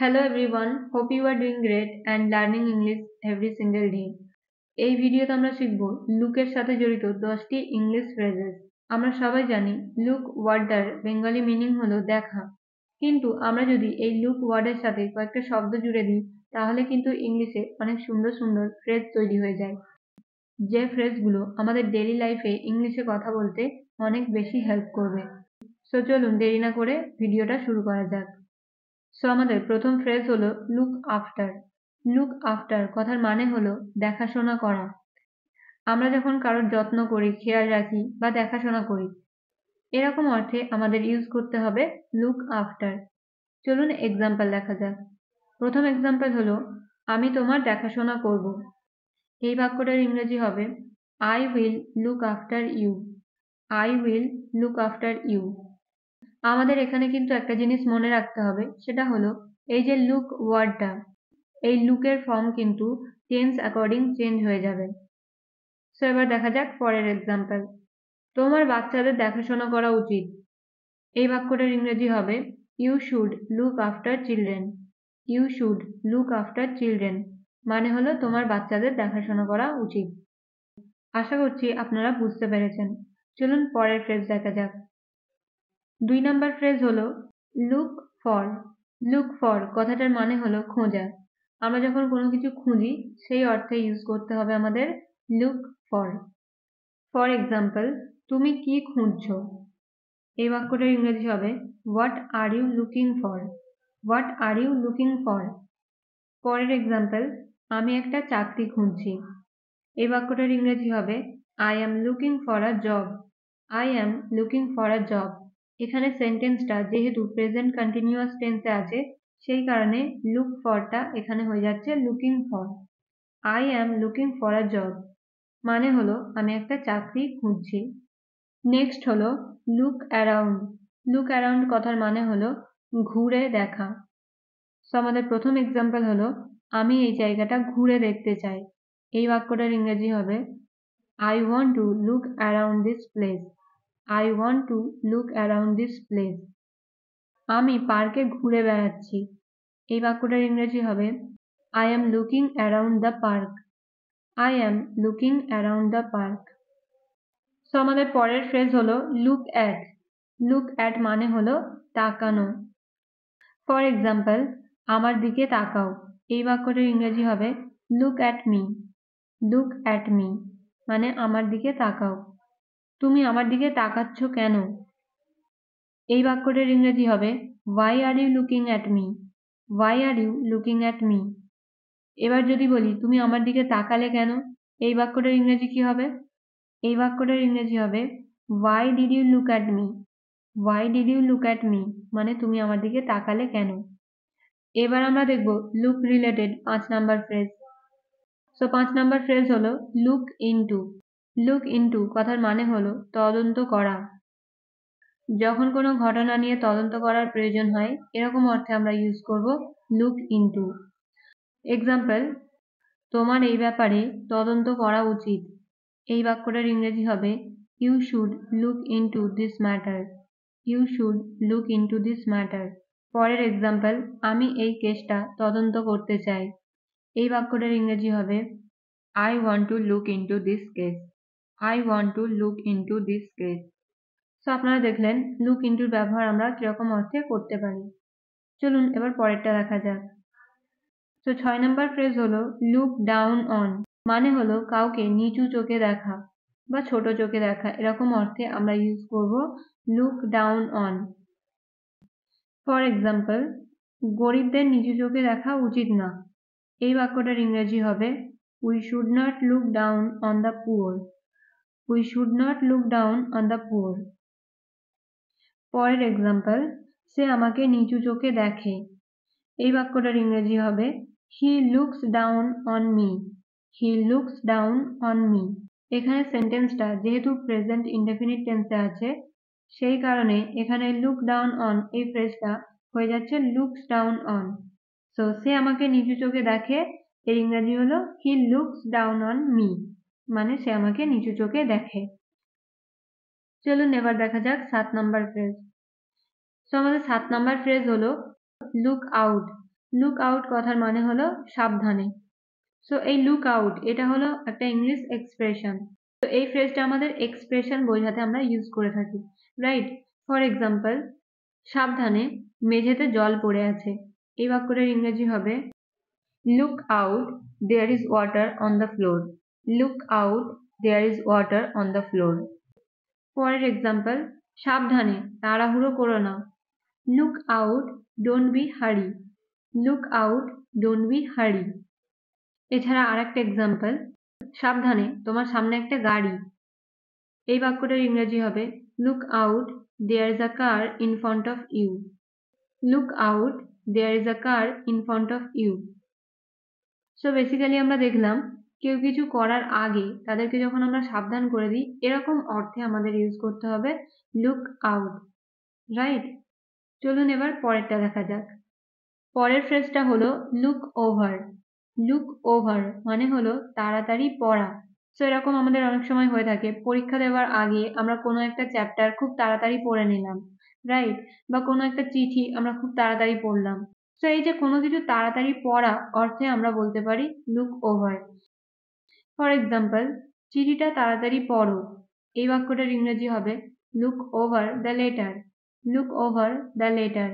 Hello everyone, hope you are doing great and learning English every single day. এই ভিডিওতে আমরা শিখব লুকের সাথে জড়িত 10টি ইংলিশ ফ্রেজেস। আমরা সবাই জানি লুক ওয়ার্ডটার বেঙ্গলি মিনিং হলো দেখা, কিন্তু আমরা যদি এই লুক ওয়ার্ডের সাথে কয়েকটা শব্দ জুড়ে দিই তাহলে কিন্তু ইংলিশে অনেক সুন্দর সুন্দর ফ্রেজ তৈরি হয়ে যায়, যে ফ্রেজগুলো আমাদের ডেইলি লাইফে ইংলিশে কথা বলতে অনেক বেশি হেল্প করবে। সো চলুন দেরি না করে ভিডিওটা শুরু করা যাক। সো আমাদের প্রথম ফ্রেজ হলো লুক আফটার। লুক আফটার কথার মানে হলো দেখাশোনা করা। আমরা যখন কারোর যত্ন করি, খেয়াল রাখি বা দেখাশোনা করি, এরকম অর্থে আমাদের ইউজ করতে হবে লুক আফটার। চলুন এক্সাম্পল দেখা যাক। প্রথম এক্সাম্পল হলো আমি তোমার দেখাশোনা করব। এই বাক্যটার ইংরেজি হবে I will look after you. I will look after you. আমাদের এখানে কিন্তু একটা জিনিস মনে রাখতে হবে, সেটা হলো এই যে লুক ওয়ার্ডটা, এই লুকের ফর্ম কিন্তু টেন্স অ্যাকর্ডিং চেঞ্জ হয়ে যাবে। সো এবার দেখা যাক পরের এক্সাম্পল। তোমার বাচ্চাদের দেখাশোনা করা উচিত। এই বাক্যটার ইংরেজি হবে you should look after children. You should look after children মানে হলো তোমার বাচ্চাদের দেখাশোনা করা উচিত। আশা করছি আপনারা বুঝতে পেরেছেন। চলুন পরের ফ্রেজ দেখা যাক। 2 নাম্বার ফ্রেজ হলো লুক ফর। লুক ফর কথাটার মানে হলো খোঁজা। আমরা যখন কোনো কিছু খুঁজি সেই অর্থে ইউজ করতে হবে আমাদের লুক ফর। ফর এক্সাম্পল, তুমি কি খুঁজছো? এই বাক্যটার ইংরেজি হবে what are you looking for. What are you looking for. পরের এক্সাম্পল, আমি একটা চাকরি খুঁজছি। এই বাক্যটার ইংরেজি হবে I am looking for a job. I am looking for a job. এখানে সেন্টেন্সটা যেহেতু প্রেজেন্ট কন্টিনিউয়াস টেন্সে আছে, সেই কারণে লুক ফরটা এখানে হয়ে যাচ্ছে looking for. I am looking for a job মানে হলো আমি একটা চাকরি খুঁজছি। নেক্সট হলো লুক অ্যারাউন্ড। লুক অ্যারাউন্ড কথার মানে হলো ঘুরে দেখা। সো আমাদের প্রথম এক্সাম্পল হলো আমি এই জায়গাটা ঘুরে দেখতে চাই। এই বাক্যটার ইংরেজি হবে I want to look around this place. I want to look around this place. আমি পার্কে ঘুরে বেড়াচ্ছি। এই বাক্যটার ইংরেজি হবে I am looking around the park. I am looking around the park. So আমাদের পরের ফ্রেজ হলো look at. Look at মানে হলো তাকানো। ফর এক্সাম্পল, আমার দিকে তাকাও। এই বাক্যটার ইংরেজি হবে look at me. Look at me মানে আমার দিকে তাকাও। তুমি আমার দিকে তাকাচ্ছ কেন? এই বাক্যটার ইংরেজি হবে why are you looking at me? Why are you looking at me? এবার যদি বলি তুমি আমার দিকে তাকালে কেন, এই বাক্যটার ইংরেজি কি হবে? এই বাক্যটার ইংরেজি হবে why did you look at me? Why did you look at me মানে তুমি আমার দিকে তাকালে কেন? এবার আমরা দেখব look related 5 number phrase. So 5 number phrase হলো লুক ইনটু। লুক ইনটু কথার মানে হলো তদন্ত করা। যখন কোনো ঘটনা নিয়ে তদন্ত করার প্রয়োজন হয়, এরকম অর্থে আমরা ইউজ করব লুক ইনটু। এক্সাম্পল, তোমার এই ব্যাপারে তদন্ত করা উচিত। এই বাক্যটার ইংরেজি হবে you should look into this matter. You should look into this matter. পরের এক্সাম্পল, আমি এই কেসটা তদন্ত করতে চাই। এই বাক্যটার ইংরেজি হবে I want to look into this case. I want to look into this case. So আপনারা দেখলেন লুক ইনটুর ব্যবহার আমরা কিরকম অর্থে করতে পারি। চলুন এবার পরেরটা দেখা যাক। তো 6 নাম্বার ফ্রেজ হলো লুক ডাউন অন। মানে হলো কাউকে নিচু চোখে দেখা বা ছোট চোখে দেখা, এরকম অর্থে আমরা ইউজ করব look down on. For example, গরিবদের নিচু চোখে দেখা উচিত না। এই বাক্যটার ইংরেজি হবে we should not look down on the poor. We should not look down on the poor. পরের এক্সাম্পল, সে আমাকে নিচু চোখে দেখে। এই বাক্যটার ইংরেজি হবে he looks down on me. He looks down on me. এখানে সেন্টেন্সটা যেহেতু প্রেজেন্ট ইনডেফিনিট টেন্সে আছে, সেই কারণে এখানে লুক ডাউন অন এই ফ্রেজটা হয়ে যাচ্ছে লুকস ডাউন অন। সো সে আমাকে নিচু চোখে দেখে, এর ইংরেজি হলো he looks down on me মানে সে আমাকে নিচু চোখে দেখে। চলুন এবার দেখা যাক 7 নাম্বার ফ্রেজ। সো আমাদের 7 নাম্বার ফ্রেজ হলো লুক আউট। লুক আউট কথার মানে হলো সাবধানে। সো এই লুক আউট এটা হলো একটা ইংলিশ এক্সপ্রেশন। তো এই ফ্রেজটা আমাদের এক্সপ্রেশন বোঝাতে আমরা ইউজ করে থাকি, রাইট? ফর এক্সাম্পল, সাবধানে মেঝেতে জল পড়ে আছে। এই বাক্যটার ইংরেজি হবে look out, there is water on the floor. Look out, there is water on the floor. পরের এক্সাম্পল, সাবধানে তাড়াহুড়ো করো না। Look out, don't be hurry. Look out, don't be hurry. এছাড়া আরেকটা এক্সাম্পল, সাবধানে তোমার সামনে একটা গাড়ি। এই বাক্যটার ইংরেজি হবে look out, there is a car in front of you. Look out, there is a car in front of you. So basically আমরা দেখলাম কেউ কিছু করার আগে তাদেরকে যখন আমরা সাবধান করে দিই, এরকম অর্থে আমাদের ইউজ করতে হবে লুক আউট, রাইট? চলুন এবার পরেরটা দেখা যাক। পরের ফ্রেজটা হলো লুক ওভার। লুক ওভার মানে হলো তাড়াতাড়ি পড়া। সো এরকম আমাদের অনেক সময় হয়ে থাকে, পরীক্ষা দেওয়ার আগে আমরা কোনো একটা চ্যাপ্টার খুব তাড়াতাড়ি পড়ে নিলাম, রাইট? বা কোনো একটা চিঠি আমরা খুব তাড়াতাড়ি পড়লাম। সো এই যে কোনো কিছু তাড়াতাড়ি পড়া অর্থে আমরা বলতে পারি লুক ওভার। ফর এক্সাম্পল, চিঠিটা তাড়াতাড়ি পড়ো। এই বাক্যটার ইংরেজি হবে look over the letter. Look over the letter.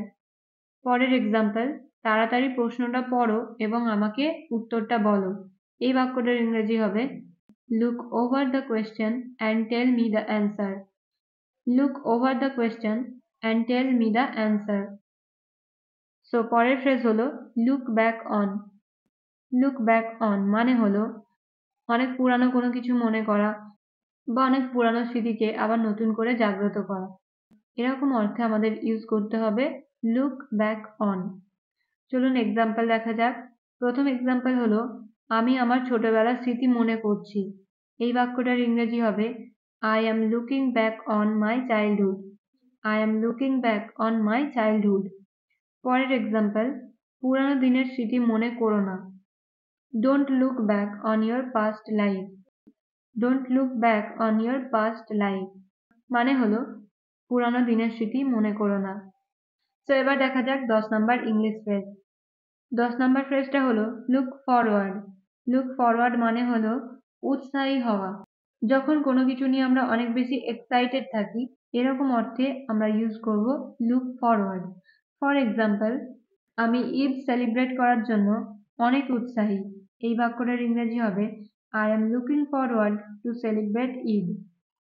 পরের এক্সাম্পল, তাড়াতাড়ি প্রশ্নটা পড়ো এবং আমাকে উত্তরটা বলো। এই বাক্যটার ইংরেজি হবে look over the question and tell me the answer. Look over the question and tell me the answer. So পরের ফ্রেজ হলো look back on. Look back on মানে হলো অনেক পুরানো কোনো কিছু মনে করা বা অনেক পুরানো স্মৃতিকে আবার নতুন করে জাগ্রত করা। এরকম অর্থে আমাদের ইউজ করতে হবে লুক ব্যাক অন। চলুন এক্সাম্পল দেখা যাক। প্রথম এক্সাম্পল হলো, আমি আমার ছোটবেলার স্মৃতি মনে করছি। এই বাক্যটার ইংরেজি হবে I am looking back on my childhood. I am looking back on my childhood. পরের এক্সাম্পল, পুরানো দিনের স্মৃতি মনে করো না। Don't look back on your past life. Don't look back on your past life মানে হলো পুরানো দিনের স্মৃতি মনে করো না। তো এবার দেখা যাক 10 নাম্বার ইংলিশ ফ্রেজ। 10 নাম্বার ফ্রেজটা হলো লুক ফরওয়ার্ড। লুক ফরওয়ার্ড মানে হলো উৎসাহী হওয়া। যখন কোনো কিছু নিয়ে আমরা অনেক বেশি এক্সাইটেড থাকি, এরকম অর্থে আমরা ইউজ করব লুক ফরওয়ার্ড। ফর এক্সাম্পল, আমি ঈদ সেলিব্রেট করার জন্য অনেক উৎসাহী। এই বাক্যটার ইংরেজি হবে I am looking forward to celebrate Eid.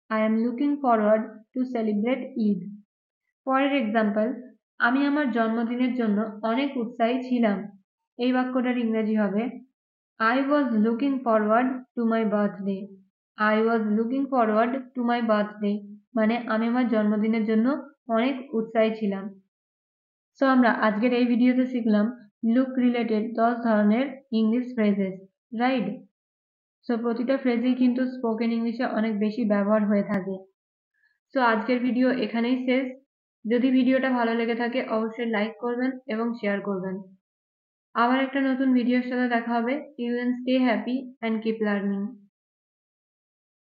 I am looking forward to celebrate Eid. পরের এক্সাম্পল, আমি আমার জন্মদিনের জন্য অনেক উৎসাহী ছিলাম। এই বাক্যটার ইংরেজি হবে I was looking forward to my birthday. I was looking forward to my birthday মানে আমি আমার জন্মদিনের জন্য অনেক উৎসাহী ছিলাম। সো আমরা আজকের এই ভিডিওতে শিখলাম লুক রিলেটেড 10 ধরনের ইংলিশ ফ্রেজেস, রাইট? সো প্রতিটা ফ্রেজেই কিন্তু স্পোকেন ইংলিশে অনেক বেশি ব্যবহার হয়ে থাকে। সো আজকের ভিডিও এখানেই শেষ। যদি ভিডিওটা ভালো লেগে থাকে অবশ্যই লাইক করবেন এবং শেয়ার করবেন। আবার একটা নতুন ভিডিওর সাথে দেখা হবে। Till then stay happy and keep learning.